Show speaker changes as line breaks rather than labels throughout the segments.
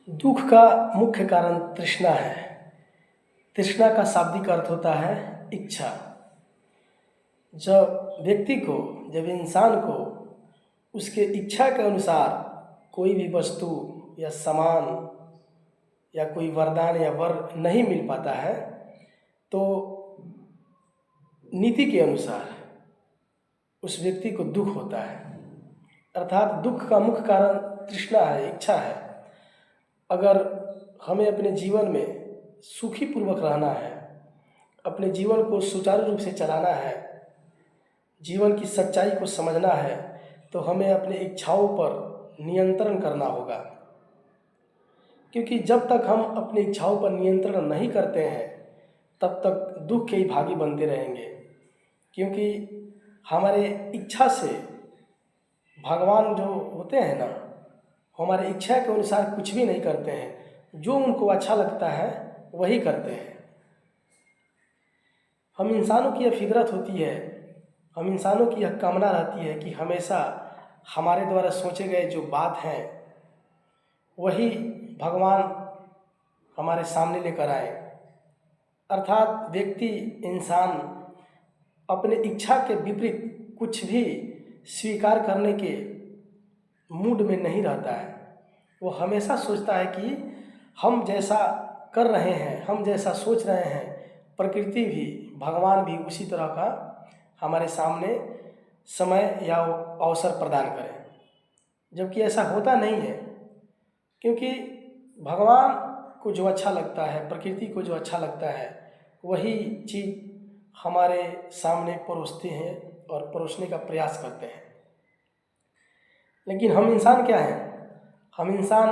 दुख का मुख्य कारण तृष्णा है। तृष्णा का शाब्दिक अर्थ होता है इच्छा। जब इंसान को उसके इच्छा के अनुसार कोई भी वस्तु या सामान या कोई वरदान या वर नहीं मिल पाता है तो नीति के अनुसार उस व्यक्ति को दुख होता है। अर्थात दुख का मुख्य कारण तृष्णा है, इच्छा है। अगर हमें अपने जीवन में सुखी पूर्वक रहना है, अपने जीवन को सुचारू रूप से चलाना है, जीवन की सच्चाई को समझना है, तो हमें अपनी इच्छाओं पर नियंत्रण करना होगा। क्योंकि जब तक हम अपनी इच्छाओं पर नियंत्रण नहीं करते हैं तब तक दुख के ही भागी बनते रहेंगे। क्योंकि हमारे इच्छा से भगवान जो होते हैं ना, हमारे इच्छा के अनुसार कुछ भी नहीं करते हैं। जो उनको अच्छा लगता है वही करते हैं। हम इंसानों की यह फितरत होती है, हम इंसानों की यह कामना रहती है कि हमेशा हमारे द्वारा सोचे गए जो बात है वही भगवान हमारे सामने लेकर आए। अर्थात व्यक्ति, इंसान अपने इच्छा के विपरीत कुछ भी स्वीकार करने के मूड में नहीं रहता है। वो हमेशा सोचता है कि हम जैसा कर रहे हैं, हम जैसा सोच रहे हैं, प्रकृति भी, भगवान भी उसी तरह का हमारे सामने समय या अवसर प्रदान करें। जबकि ऐसा होता नहीं है। क्योंकि भगवान को जो अच्छा लगता है, प्रकृति को जो अच्छा लगता है, वही चीज़ हमारे सामने परोसते हैं और परोसने का प्रयास करते हैं। लेकिन हम इंसान क्या हैं? हम इंसान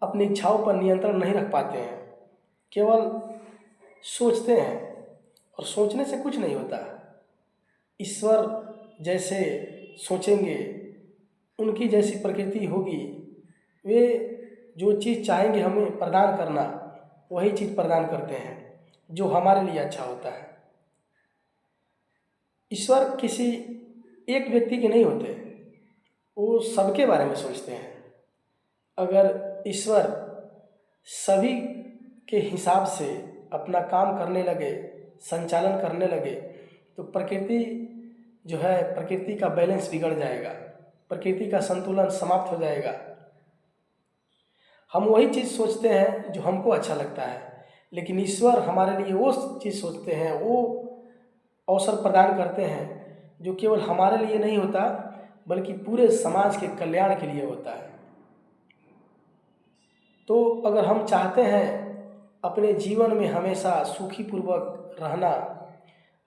अपनी इच्छाओं पर नियंत्रण नहीं रख पाते हैं। केवल सोचते हैं और सोचने से कुछ नहीं होता। ईश्वर जैसे सोचेंगे, उनकी जैसी प्रकृति होगी, वे जो चीज़ चाहेंगे हमें प्रदान करना वही चीज़ प्रदान करते हैं जो हमारे लिए अच्छा होता है। ईश्वर किसी एक व्यक्ति के नहीं होते, वो सबके बारे में सोचते हैं। अगर ईश्वर सभी के हिसाब से अपना काम करने लगे, संचालन करने लगे, तो प्रकृति जो है, प्रकृति का बैलेंस बिगड़ जाएगा, प्रकृति का संतुलन समाप्त हो जाएगा। हम वही चीज़ सोचते हैं जो हमको अच्छा लगता है, लेकिन ईश्वर हमारे लिए वो चीज़ सोचते हैं, वो अवसर प्रदान करते हैं जो केवल हमारे लिए नहीं होता बल्कि पूरे समाज के कल्याण के लिए होता है। तो अगर हम चाहते हैं अपने जीवन में हमेशा सुखी पूर्वक रहना,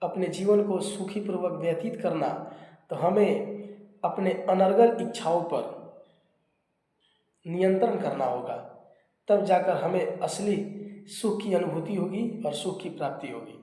अपने जीवन को सुखी पूर्वक व्यतीत करना, तो हमें अपने अनर्गल इच्छाओं पर नियंत्रण करना होगा। तब जाकर हमें असली सुख की अनुभूति होगी और सुख की प्राप्ति होगी।